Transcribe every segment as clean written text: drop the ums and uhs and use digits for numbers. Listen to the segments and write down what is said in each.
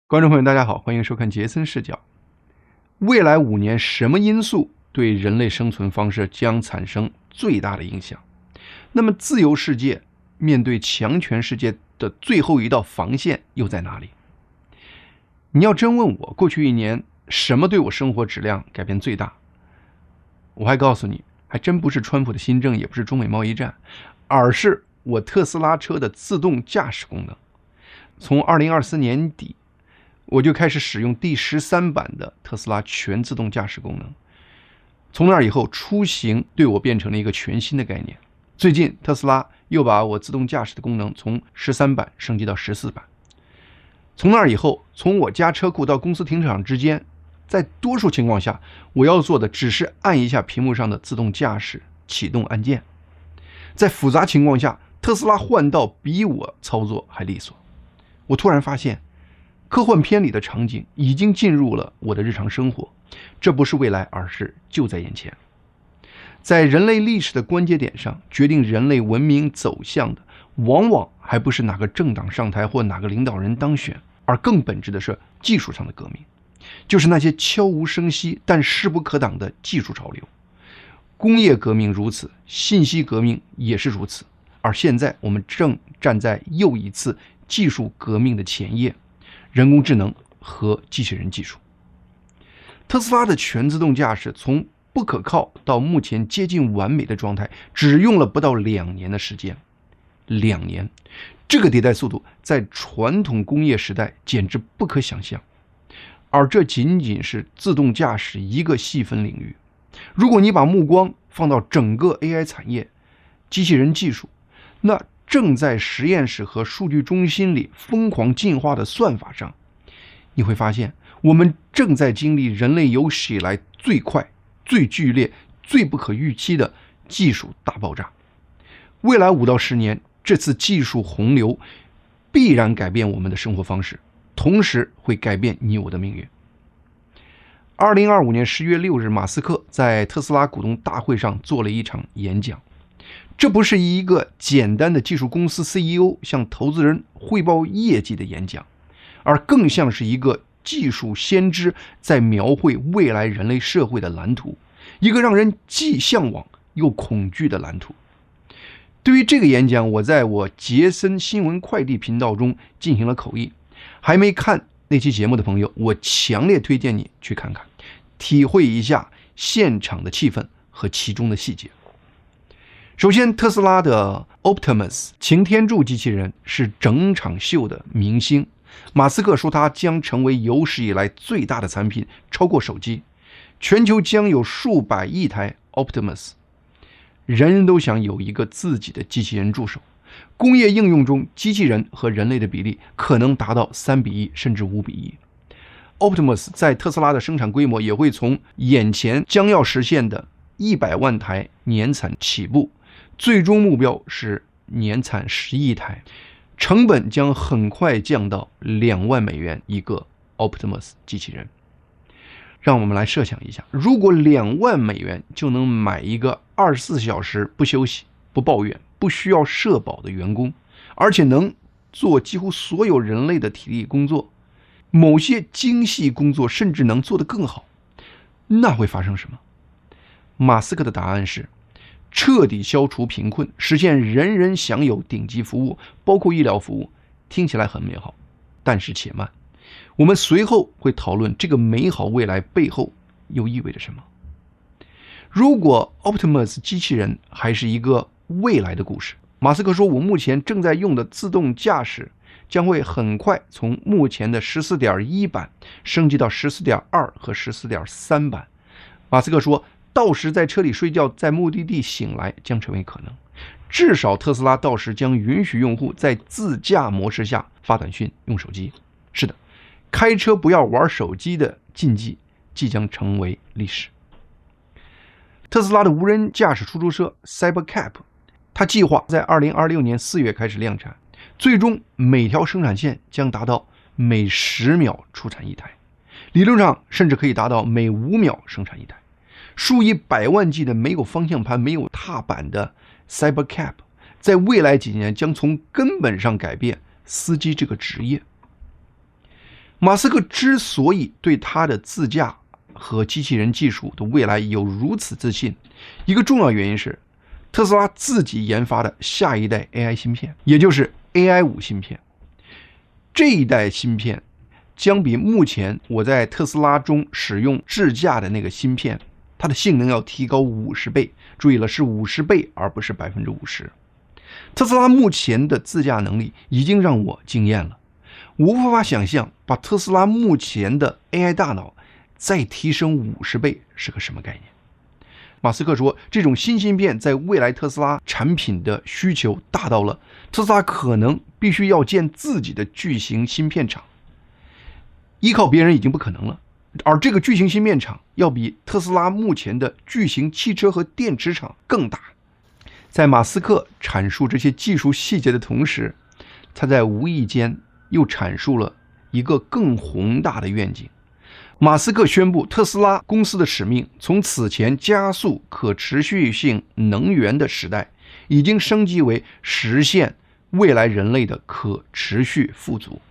观众朋友，大家好，欢迎收看杰森视角。未来5年，什么因素对人类生存方式将产生最大的影响？那么，自由世界面对强权世界的最后一道防线又在哪里？你要真问我，过去1年什么对我生活质量改变最大？我还告诉你，还真不是川普的新政，也不是中美贸易战，而是我特斯拉车的自动驾驶功能。从2024年底，我就开始使用第13版的特斯拉全自动驾驶功能。从那以后，出行对我变成了一个全新的概念。最近，特斯拉又把我自动驾驶的功能从13版升级到14版。从那以后，从我家车库到公司停车场之间，在多数情况下，我要做的只是按一下屏幕上的自动驾驶启动按键。在复杂情况下，特斯拉换道比我操作还利索。我突然发现，科幻片里的场景已经进入了我的日常生活，这不是未来，而是就在眼前。在人类历史的关节点上，决定人类文明走向的，往往还不是哪个政党上台或哪个领导人当选，而更本质的是技术上的革命，就是那些悄无声息但势不可挡的技术潮流。工业革命如此，信息革命也是如此，而现在我们正站在又一次技术革命的前夜，人工智能和机器人技术。特斯拉的全自动驾驶从不可靠到目前接近完美的状态，只用了不到2年的时间。2年，这个迭代速度在传统工业时代简直不可想象。而这仅仅是自动驾驶一个细分领域。如果你把目光放到整个 AI 产业、机器人技术，那正在实验室和数据中心里疯狂进化的算法上，你会发现我们正在经历人类有史以来最快、最剧烈、最不可预期的技术大爆炸。未来5到10年，这次技术洪流必然改变我们的生活方式，同时会改变你我的命运。2025年10月6日，马斯克在特斯拉股东大会上做了一场演讲。这不是一个简单的技术公司 CEO 向投资人汇报业绩的演讲，而更像是一个技术先知在描绘未来人类社会的蓝图，一个让人既向往又恐惧的蓝图。对于这个演讲，我在我杰森新闻快递频道中进行了口译。还没看那期节目的朋友，我强烈推荐你去看看，体会一下现场的气氛和其中的细节。首先，特斯拉的 Optimus 擎天柱机器人是整场秀的明星。马斯克说它将成为有史以来最大的产品，超过手机。全球将有数百亿台 Optimus。人人都想有一个自己的机器人助手。工业应用中，机器人和人类的比例可能达到3:1，甚至5:1。Optimus 在特斯拉的生产规模也会从眼前将要实现的100万台年产起步，最终目标是年产10亿台，成本将很快降到2万美元一个 Optimus 机器人。让我们来设想一下，如果2万美元就能买一个24小时不休息、不抱怨、不需要社保的员工，而且能做几乎所有人类的体力工作，某些精细工作甚至能做得更好，那会发生什么？马斯克的答案是彻底消除贫困，实现人人享有顶级服务，包括医疗服务。听起来很美好，但是且慢，我们随后会讨论这个美好未来背后又意味着什么。如果 Optimus 机器人还是一个未来的故事，马斯克说，我目前正在用的自动驾驶将会很快从目前的14.1版升级到14.2和14.3版。马斯克说，到时在车里睡觉，在目的地醒来将成为可能。至少特斯拉到时将允许用户在自驾模式下发短信、用手机。是的，开车不要玩手机的禁忌即将成为历史。特斯拉的无人驾驶出租车 Cybercab， 它计划在2026年4月开始量产，最终每条生产线将达到每10秒出产1台，理论上甚至可以达到每5秒生产1台。数以百万计的没有方向盘、没有踏板的 Cybercab， 在未来几年将从根本上改变司机这个职业。马斯克之所以对他的自驾和机器人技术的未来有如此自信，一个重要原因是特斯拉自己研发的下一代 AI 芯片，也就是 AI5 芯片。这一代芯片将比目前我在特斯拉中使用智驾的那个芯片，它的性能要提高50倍，注意了，是50倍，而不是50%。特斯拉目前的自驾能力已经让我惊艳了，我无法想象把特斯拉目前的 AI 大脑再提升50倍是个什么概念。马斯克说，这种新芯片在未来特斯拉产品的需求大到了特斯拉可能必须要建自己的巨型芯片厂，依靠别人已经不可能了，而这个巨型芯片厂要比特斯拉目前的巨型汽车和电池厂更大。在马斯克阐述这些技术细节的同时，他在无意间又阐述了一个更宏大的愿景。马斯克宣布，特斯拉公司的使命从此前加速可持续性能源的时代，已经升级为实现未来人类的可持续富足。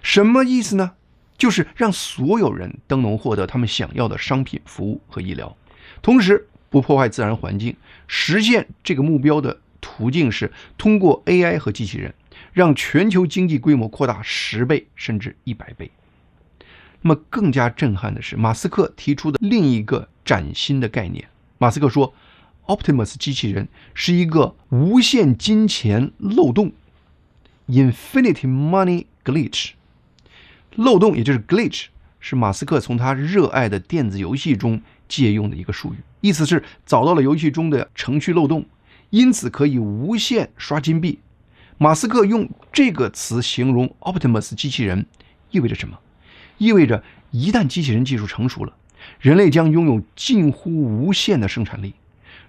什么意思呢？就是让所有人都能获得他们想要的商品、服务和医疗，同时不破坏自然环境。实现这个目标的途径是通过 AI 和机器人，让全球经济规模扩大10倍甚至100倍。那么更加震撼的是，马斯克提出的另一个崭新的概念。马斯克说 Optimus 机器人是一个无限金钱漏洞 Infinity Money Glitch。 漏洞也就是 glitch 是马斯克从他热爱的电子游戏中借用的一个术语，意思是找到了游戏中的程序漏洞，因此可以无限刷金币。马斯克用这个词形容 Optimus 机器人意味着什么？意味着一旦机器人技术成熟了，人类将拥有近乎无限的生产力。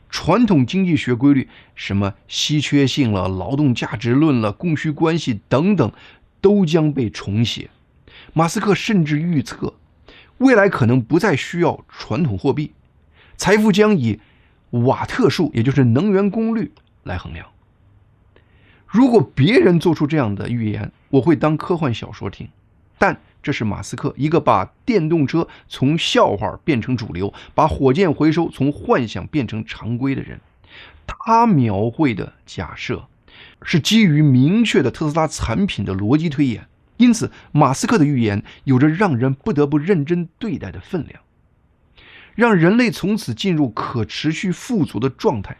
传统经济学规律，什么稀缺性了、劳动价值论了、供需关系等等，都将被重写。马斯克甚至预测，未来可能不再需要传统货币，财富将以瓦特数，也就是能源功率来衡量。如果别人做出这样的预言，我会当科幻小说听。但这是马斯克，一个把电动车从笑话变成主流，把火箭回收从幻想变成常规的人。他描绘的假设是基于明确的特斯拉产品的逻辑推演，因此马斯克的预言有着让人不得不认真对待的分量。让人类从此进入可持续富足的状态，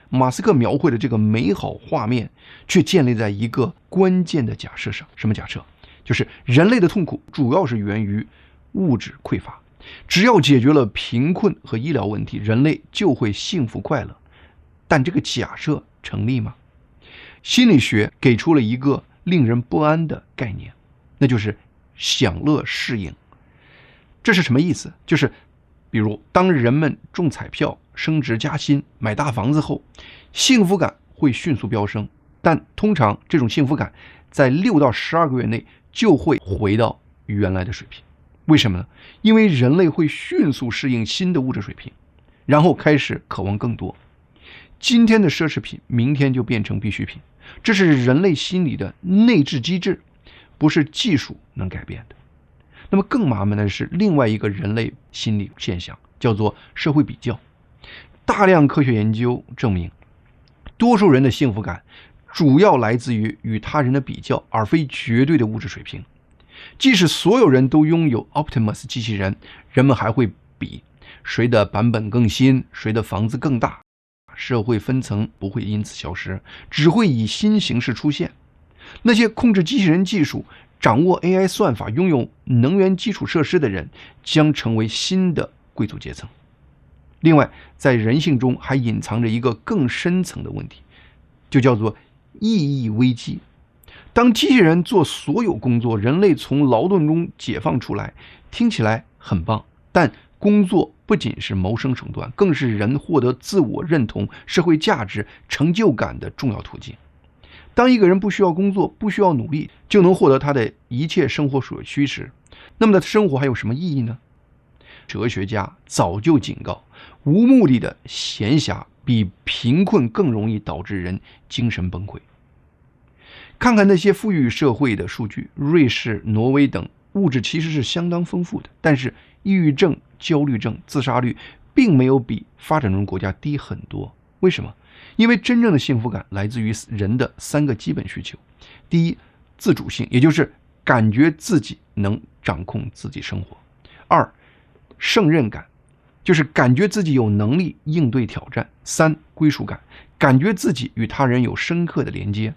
马斯克描绘的这个美好画面却建立在一个关键的假设上。什么假设？就是人类的痛苦主要是源于物质匮乏，只要解决了贫困和医疗问题，人类就会幸福快乐。但这个假设成立吗？心理学给出了一个令人不安的概念，那就是享乐适应。这是什么意思？就是比如当人们中彩票、升职加薪、买大房子后，幸福感会迅速飙升，但通常这种幸福感在6到12个月内就会回到原来的水平。为什么呢？因为人类会迅速适应新的物质水平，然后开始渴望更多。今天的奢侈品，明天就变成必需品，这是人类心理的内置机制，不是技术能改变的。那么更麻烦的是另外一个人类心理现象，叫做社会比较。大量科学研究证明，多数人的幸福感主要来自于与他人的比较，而非绝对的物质水平。即使所有人都拥有 Optimus 机器人，人们还会比谁的版本更新，谁的房子更大。社会分层不会因此消失，只会以新形式出现。那些控制机器人技术、掌握 AI 算法、拥有能源基础设施的人将成为新的贵族阶层。另外，在人性中还隐藏着一个更深层的问题，就叫做意义危机。当机器人做所有工作，人类从劳动中解放出来，听起来很棒，但工作不仅是谋生手段，更是人获得自我认同、社会价值、成就感的重要途径。当一个人不需要工作，不需要努力，就能获得他的一切生活所需时，那么他的生活还有什么意义呢？哲学家早就警告，无目的的闲暇比贫困更容易导致人精神崩溃。看看那些富裕社会的数据，瑞士、挪威等物质其实是相当丰富的，但是抑郁症、焦虑症、自杀率并没有比发展中国家低很多。为什么？因为真正的幸福感来自于人的3个基本需求。第一，自主性，也就是感觉自己能掌控自己生活。2，胜任感，就是感觉自己有能力应对挑战。3，归属感，感觉自己与他人有深刻的连接。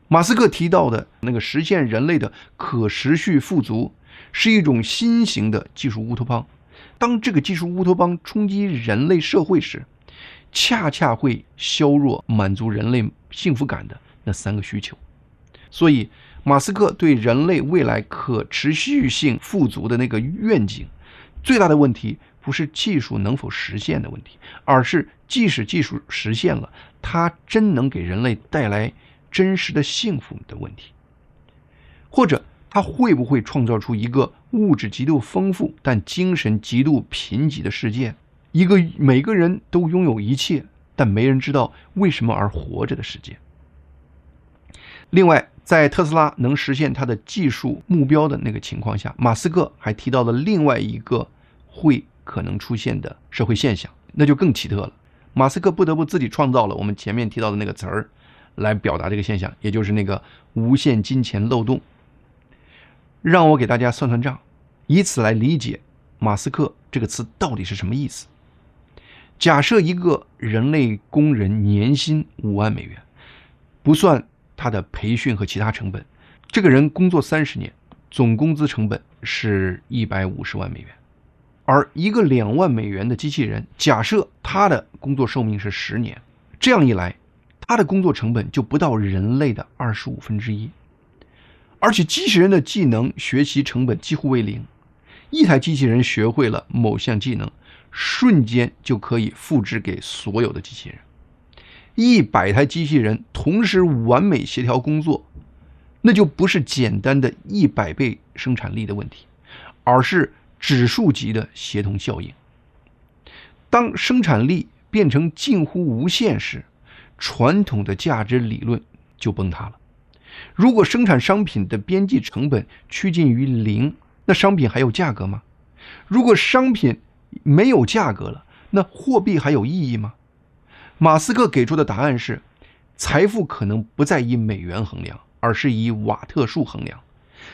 马斯克提到的那个实现人类的可持续富足，是一种新型的技术乌托邦。当这个技术乌托邦冲击人类社会时，恰恰会削弱满足人类幸福感的那3个需求。所以马斯克对人类未来可持续性富足的那个愿景，最大的问题不是技术能否实现的问题，而是即使技术实现了，它真能给人类带来真实的幸福的问题，或者它会不会创造出一个物质极度丰富但精神极度贫瘠的世界，一个每个人都拥有一切但没人知道为什么而活着的世界。另外，在特斯拉能实现它的技术目标的那个情况下，马斯克还提到了另外一个会可能出现的社会现象，那就更奇特了。马斯克不得不自己创造了我们前面提到的那个词儿来表达这个现象，也就是那个无限金钱漏洞。让我给大家算算账，以此来理解马斯克这个词到底是什么意思。假设一个人类工人年薪5万美元，不算他的培训和其他成本，这个人工作30年，总工资成本是150万美元。而一个2万美元的机器人，假设他的工作寿命是10年，这样一来，他的工作成本就不到人类的1/25。而且机器人的技能学习成本几乎为0，一台机器人学会了某项技能，瞬间就可以复制给所有的机器人。100台机器人同时完美协调工作，那就不是简单的100倍生产力的问题，而是指数级的协同效应。当生产力变成近乎无限时，传统的价值理论就崩塌了。如果生产商品的边际成本趋近于0，那商品还有价格吗？如果商品没有价格了，那货币还有意义吗？马斯克给出的答案是，财富可能不再以美元衡量，而是以瓦特数衡量。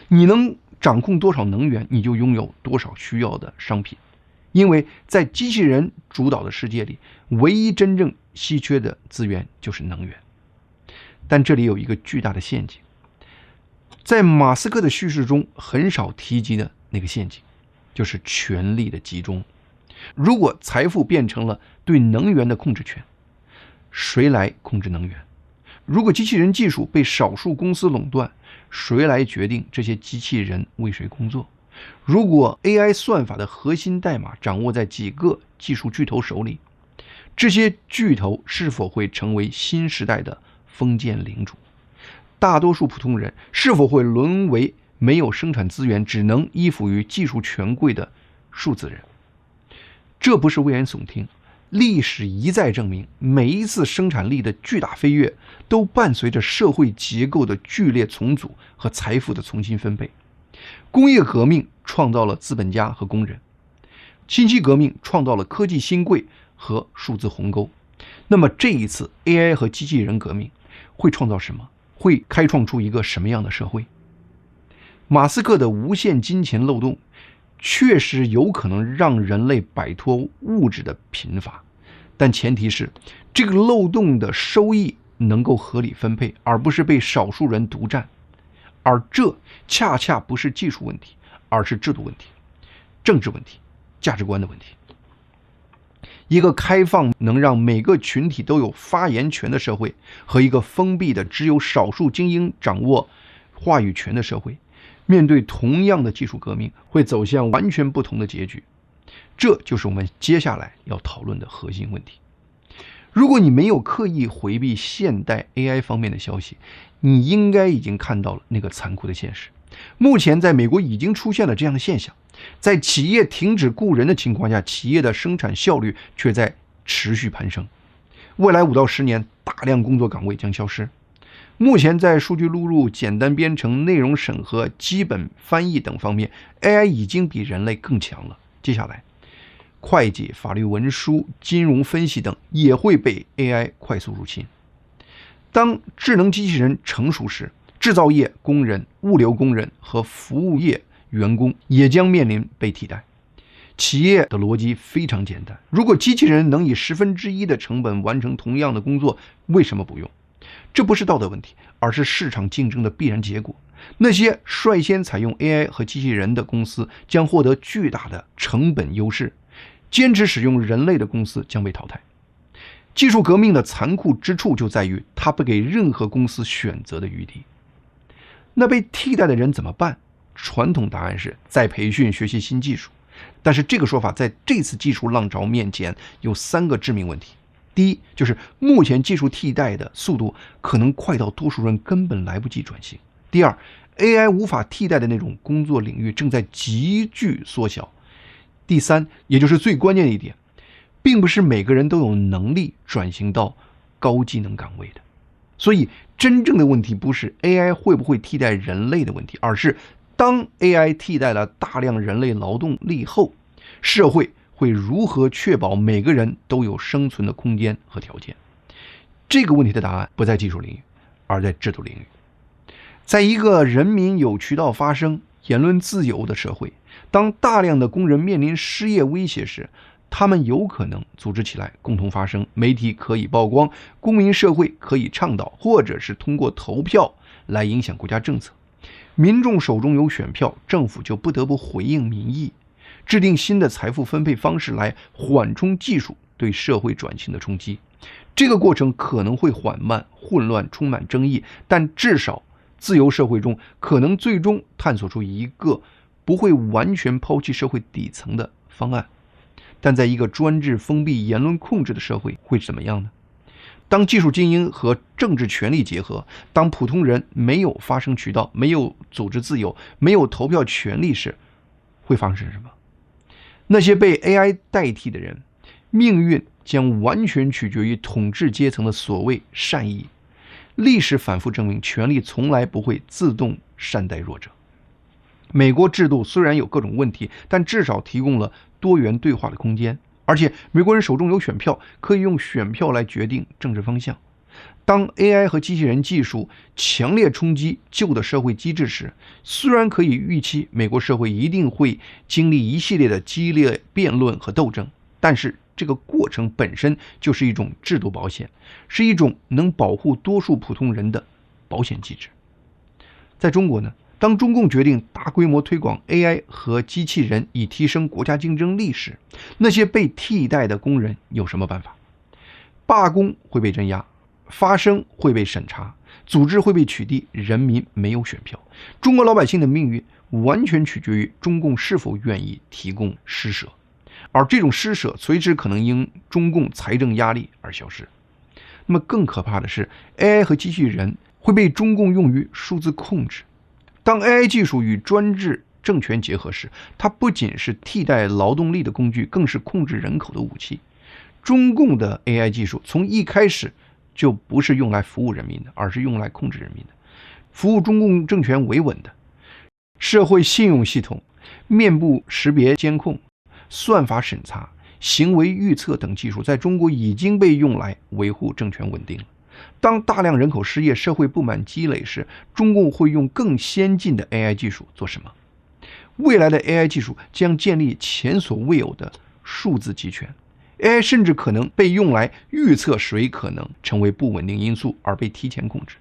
你能掌控多少能源，你就拥有多少需要的商品。因为在机器人主导的世界里，唯一真正稀缺的资源就是能源。但这里有一个巨大的陷阱，在马斯克的叙事中很少提及的那个陷阱，就是权力的集中。如果财富变成了对能源的控制权，谁来控制能源？如果机器人技术被少数公司垄断，谁来决定这些机器人为谁工作？如果 AI 算法的核心代码掌握在几个技术巨头手里，这些巨头是否会成为新时代的封建领主？大多数普通人是否会沦为没有生产资源，只能依附于技术权贵的数字人？这不是危言耸听，历史一再证明，每一次生产力的巨大飞跃都伴随着社会结构的剧烈重组和财富的重新分配。工业革命创造了资本家和工人，信息革命创造了科技新贵和数字鸿沟。那么这一次 AI 和机器人革命会创造什么？会开创出一个什么样的社会？马斯克的无限金钱漏洞确实有可能让人类摆脱物质的贫乏，但前提是这个漏洞的收益能够合理分配，而不是被少数人独占。而这恰恰不是技术问题，而是制度问题、政治问题、价值观的问题。一个开放能让每个群体都有发言权的社会，和一个封闭的只有少数精英掌握话语权的社会，面对同样的技术革命，会走向完全不同的结局。这就是我们接下来要讨论的核心问题。如果你没有刻意回避现代 AI 方面的消息，你应该已经看到了那个残酷的现实。目前在美国已经出现了这样的现象，在企业停止雇人的情况下，企业的生产效率却在持续攀升。未来5到10年，大量工作岗位将消失。目前在数据录入、简单编程、内容审核、基本翻译等方面 ，AI 已经比人类更强了。接下来，会计、法律文书、金融分析等也会被 AI 快速入侵。当智能机器人成熟时，制造业工人、物流工人和服务业员工也将面临被替代。企业的逻辑非常简单，如果机器人能以1/10的成本完成同样的工作，为什么不用？这不是道德问题，而是市场竞争的必然结果。那些率先采用 AI 和机器人的公司将获得巨大的成本优势，坚持使用人类的公司将被淘汰。技术革命的残酷之处就在于，它不给任何公司选择的余地。那被替代的人怎么办？传统答案是再培训、学习新技术。但是这个说法在这次技术浪潮面前有3个致命问题。第一，就是目前技术替代的速度可能快到多数人根本来不及转型。第二， AI 无法替代的那种工作领域正在急剧缩小。第三，也就是最关键的一点，并不是每个人都有能力转型到高技能岗位的。所以真正的问题不是 AI 会不会替代人类的问题，而是当 AI 替代了大量人类劳动力后，社会会如何确保每个人都有生存的空间和条件？这个问题的答案不在技术领域，而在制度领域。在一个人民有渠道发声、言论自由的社会，当大量的工人面临失业威胁时，他们有可能组织起来共同发声，媒体可以曝光，公民社会可以倡导，或者是通过投票来影响国家政策。民众手中有选票，政府就不得不回应民意，制定新的财富分配方式来缓冲技术对社会转型的冲击。这个过程可能会缓慢、混乱、充满争议，但至少自由社会中可能最终探索出一个不会完全抛弃社会底层的方案。但在一个专制、封闭、言论控制的社会会怎么样呢？当技术精英和政治权力结合，当普通人没有发声渠道、没有组织自由、没有投票权利时，会发生什么？那些被 AI 代替的人，命运将完全取决于统治阶层的所谓善意。历史反复证明，权力从来不会自动善待弱者。美国制度虽然有各种问题，但至少提供了多元对话的空间，而且美国人手中有选票，可以用选票来决定政治方向。当 AI 和机器人技术强烈冲击旧的社会机制时，虽然可以预期美国社会一定会经历一系列的激烈辩论和斗争，但是这个过程本身就是一种制度保险，是一种能保护多数普通人的保险机制。在中国呢，当中共决定大规模推广 AI 和机器人以提升国家竞争力时，那些被替代的工人有什么办法？罢工会被镇压，发声会被审查，组织会被取缔，人民没有选票。中国老百姓的命运完全取决于中共是否愿意提供施舍，而这种施舍随时可能因中共财政压力而消失。那么更可怕的是， AI 和机器人会被中共用于数字控制。当 AI 技术与专制政权结合时，它不仅是替代劳动力的工具，更是控制人口的武器。中共的 AI 技术从一开始就不是用来服务人民的，而是用来控制人民的。服务中共政权维稳的社会信用系统、面部识别监控、算法审查、行为预测等技术在中国已经被用来维护政权稳定了。当大量人口失业、社会不满积累时，中共会用更先进的 AI 技术做什么？未来的 AI 技术将建立前所未有的数字集权。AI 甚至可能被用来预测谁可能成为不稳定因素而被提前控制。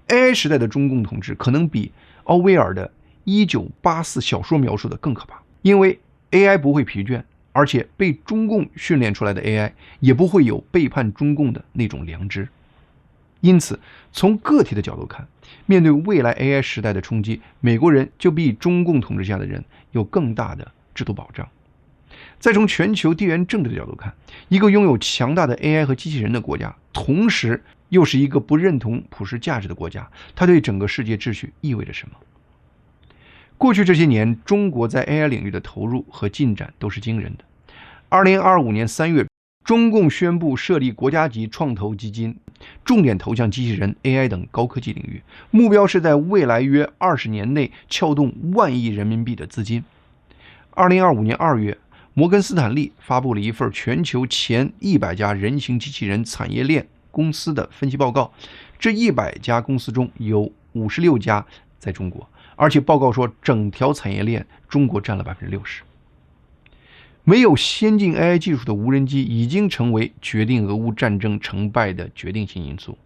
AI 时代的中共统治可能比奥威尔的1984小说描述的更可怕，因为 AI 不会疲倦，而且被中共训练出来的 AI 也不会有背叛中共的那种良知。因此，从个体的角度看，面对未来 AI 时代的冲击，美国人就比中共统治下的人有更大的制度保障。再从全球地缘政治的角度看，一个拥有强大的 AI 和机器人的国家，同时又是一个不认同普世价值的国家，它对整个世界秩序意味着什么？过去这些年，中国在 AI 领域的投入和进展都是惊人的。2025年3月，中共宣布设立国家级创投基金，重点投向机器人、AI 等高科技领域，目标是在未来约20年内撬动10000亿人民币的资金。2025年2月，摩根斯坦利发布了一份全球前100家人形机器人产业链公司的分析报告，这100家公司中有56家在中国，而且报告说整条产业链中国占了60%。没有先进 AI 技术的无人机已经成为决定俄乌战争成败的决定性因素，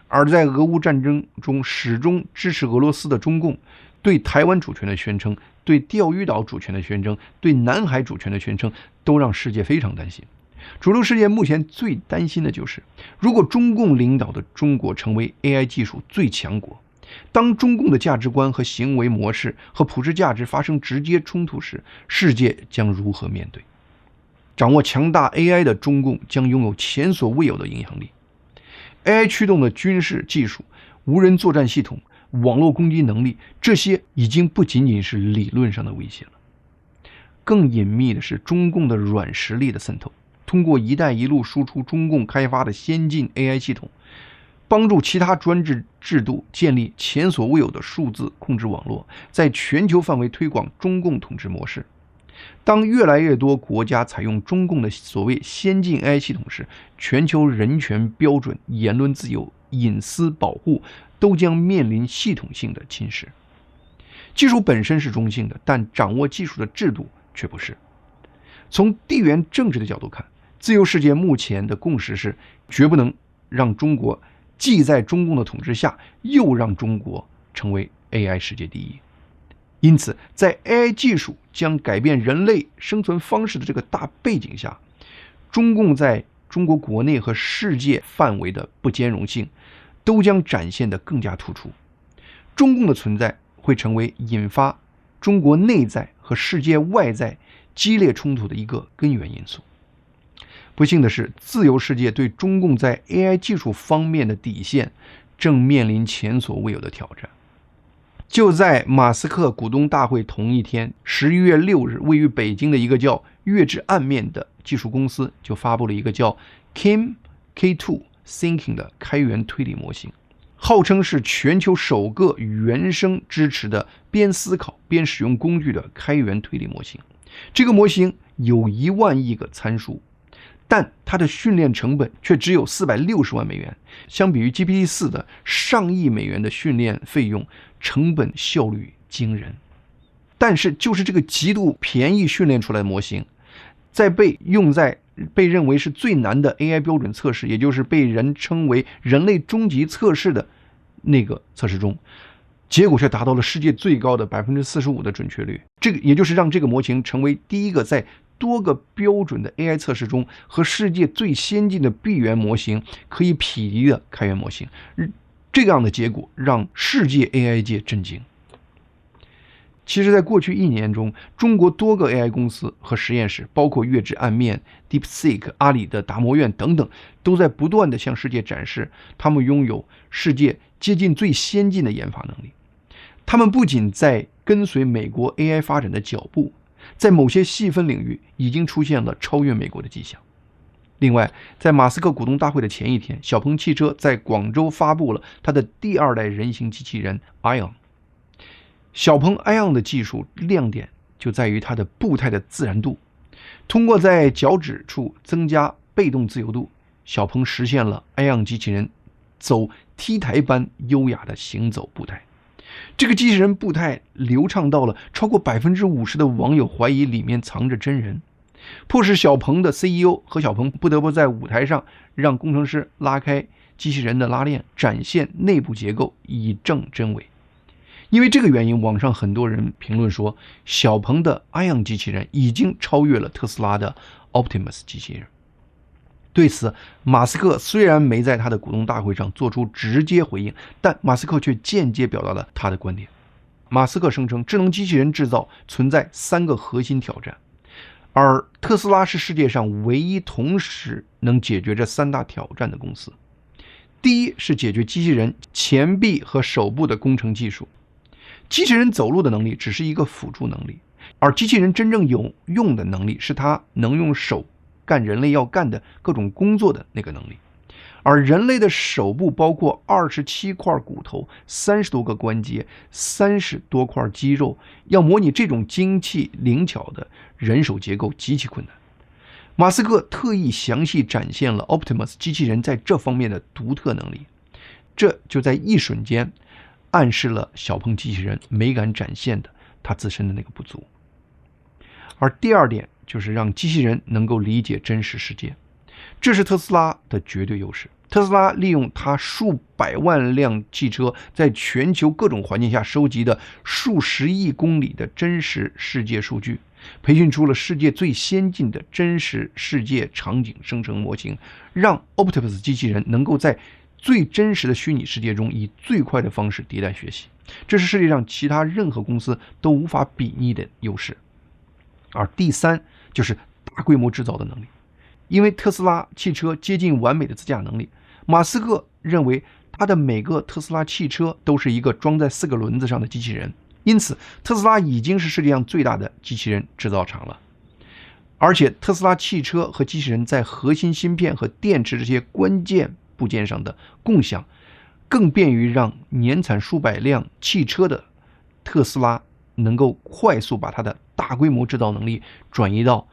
而在俄乌战争中始终支持俄罗斯的中共，对台湾主权的宣称、对钓鱼岛主权的宣称、对南海主权的宣称，都让世界非常担心。主流世界目前最担心的就是，如果中共领导的中国成为 AI 技术最强国，当中共的价值观和行为模式和普世价值发生直接冲突时，世界将如何面对？掌握强大 AI 的中共将拥有前所未有的影响力。AI 驱动的军事技术、无人作战系统、网络攻击能力，这些已经不仅仅是理论上的威胁了。更隐秘的是中共的软实力的渗透，通过"一带一路"输出中共开发的先进 AI 系统，帮助其他专制制度建立前所未有的数字控制网络，在全球范围推广中共统治模式。当越来越多国家采用中共的所谓先进 AI 系统时，全球人权标准、言论自由、隐私保护都将面临系统性的侵蚀。技术本身是中性的，但掌握技术的制度却不是。从地缘政治的角度看，自由世界目前的共识是，绝不能让中国既在中共的统治下，又让中国成为 AI 世界第一。因此，在 AI 技术将改变人类生存方式的这个大背景下，中共在中国国内和世界范围的不兼容性都将展现得更加突出。中共的存在会成为引发中国内在和世界外在激烈冲突的一个根源因素。不幸的是，自由世界对中共在 AI 技术方面的底线正面临前所未有的挑战。就在马斯克股东大会同一天，11月6日，位于北京的一个叫月之暗面的技术公司就发布了一个叫 Kim K2 Thinking 的开源推理模型，号称是全球首个原生支持的边思考边使用工具的开源推理模型。这个模型有1万亿个参数，但它的训练成本却只有460万美元，相比于 GPT-4 的上亿美元的训练费用，成本效率惊人。但是就是这个极度便宜训练出来的模型，在被用在被认为是最难的 AI 标准测试，也就是被人称为人类终极测试的那个测试中，结果却达到了世界最高的 45% 的准确率。这个也就是让这个模型成为第一个在多个标准的 AI 测试中和世界最先进的闭源模型可以匹敌的开源模型。这样的结果让世界 AI 界震惊。其实在过去1年中，中国多个 AI 公司和实验室，包括月之暗面、DeepSeek、阿里的达摩院等等，都在不断地向世界展示他们拥有世界接近最先进的研发能力。他们不仅在跟随美国 AI 发展的脚步，在某些细分领域已经出现了超越美国的迹象。另外，在马斯克股东大会的前一天，小鹏汽车在广州发布了它的第2代人形机器人 ION。小鹏 ION 的技术亮点就在于它的步态的自然度，通过在脚趾处增加被动自由度，小鹏实现了 ION 机器人走 T 台般优雅的行走步态。这个机器人步态流畅到了超过 50% 的网友怀疑里面藏着真人，迫使小鹏的 CEO 何小鹏不得不在舞台上让工程师拉开机器人的拉链，展现内部结构，以证真伪。因为这个原因，网上很多人评论说，小鹏的 ION 机器人已经超越了特斯拉的 Optimus 机器人。对此，马斯克虽然没在他的股东大会上做出直接回应，但马斯克却间接表达了他的观点。马斯克声称，智能机器人制造存在3个核心挑战，而特斯拉是世界上唯一同时能解决这3大挑战的公司。第一是解决机器人前臂和手部的工程技术。机器人走路的能力只是一个辅助能力，而机器人真正有用的能力是它能用手干人类要干的各种工作的那个能力。而人类的手部包括27块骨头、30多个关节、30多块肌肉，要模拟这种精细灵巧的人手结构极其困难。马斯克特意详细展现了 Optimus 机器人在这方面的独特能力，这就在一瞬间暗示了小鹏机器人没敢展现的它自身的那个不足。而第二点就是让机器人能够理解真实世界，这是特斯拉的绝对优势。特斯拉利用它数百万辆汽车在全球各种环境下收集的数十亿公里的真实世界数据，培训出了世界最先进的真实世界场景生成模型，让 Optimus 机器人能够在最真实的虚拟世界中以最快的方式迭代学习，这是世界上其他任何公司都无法比拟的优势。而第三就是大规模制造的能力，因为特斯拉汽车接近完美的自驾能力，马斯克认为他的每个特斯拉汽车都是一个装在4个轮子上的机器人，因此特斯拉已经是世界上最大的机器人制造厂了。而且特斯拉汽车和机器人在核心芯片和电池这些关键部件上的共享，更便于让年产数百辆汽车的特斯拉能够快速把它的大规模制造能力转移到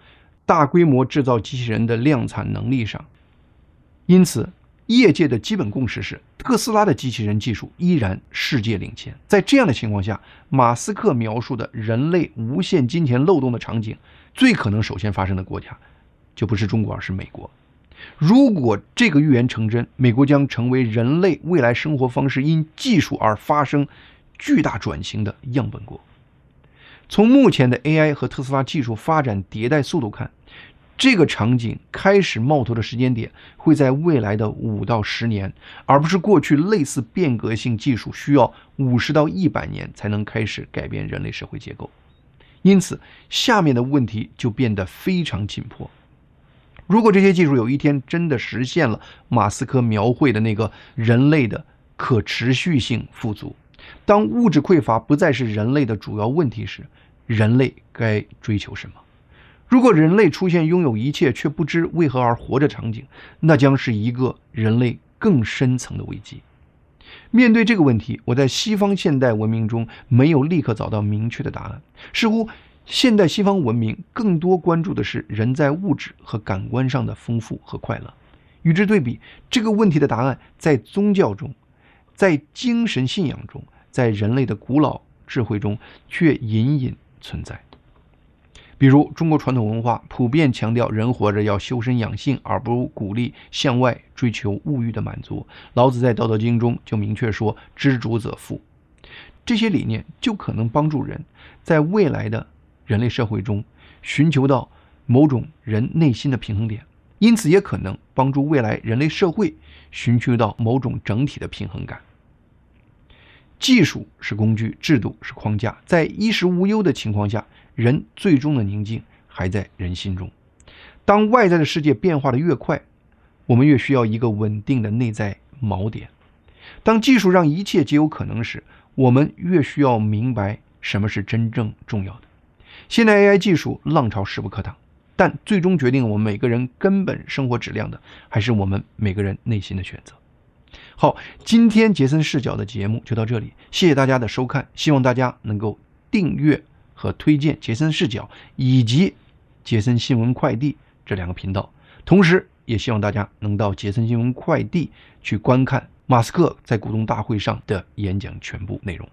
大规模制造机器人的量产能力上。因此业界的基本共识是，特斯拉的机器人技术依然世界领先。在这样的情况下，马斯克描述的人类无限金钱漏洞的场景，最可能首先发生的国家就不是中国，而是美国。如果这个预言成真，美国将成为人类未来生活方式因技术而发生巨大转型的样本国。从目前的 AI 和特斯拉技术发展迭代速度看，这个场景开始冒头的时间点会在未来的5到10年，而不是过去类似变革性技术需要50到100年才能开始改变人类社会结构。因此下面的问题就变得非常紧迫。如果这些技术有一天真的实现了马斯克描绘的那个人类的可持续性富足，当物质匮乏不再是人类的主要问题时，人类该追求什么？如果人类出现拥有一切却不知为何而活着场景，那将是一个人类更深层的危机。面对这个问题，我在西方现代文明中没有立刻找到明确的答案。似乎现代西方文明更多关注的是人在物质和感官上的丰富和快乐。与之对比，这个问题的答案在宗教中，在精神信仰中，在人类的古老智慧中却隐隐存在。比如中国传统文化普遍强调人活着要修身养性，而不鼓励向外追求物欲的满足。老子在《道德经》中就明确说知足者富。这些理念就可能帮助人在未来的人类社会中寻求到某种人内心的平衡点，因此也可能帮助未来人类社会寻求到某种整体的平衡感。技术是工具，制度是框架，在衣食无忧的情况下，人最终的宁静还在人心中。当外在的世界变化的越快，我们越需要一个稳定的内在锚点。当技术让一切皆有可能时，我们越需要明白什么是真正重要的。现代 AI 技术浪潮势不可挡，但最终决定我们每个人根本生活质量的，还是我们每个人内心的选择。好，今天杰森视角的节目就到这里，谢谢大家的收看，希望大家能够订阅和推荐杰森视角以及杰森新闻快递这2个频道，同时也希望大家能到杰森新闻快递去观看马斯克在股东大会上的演讲全部内容。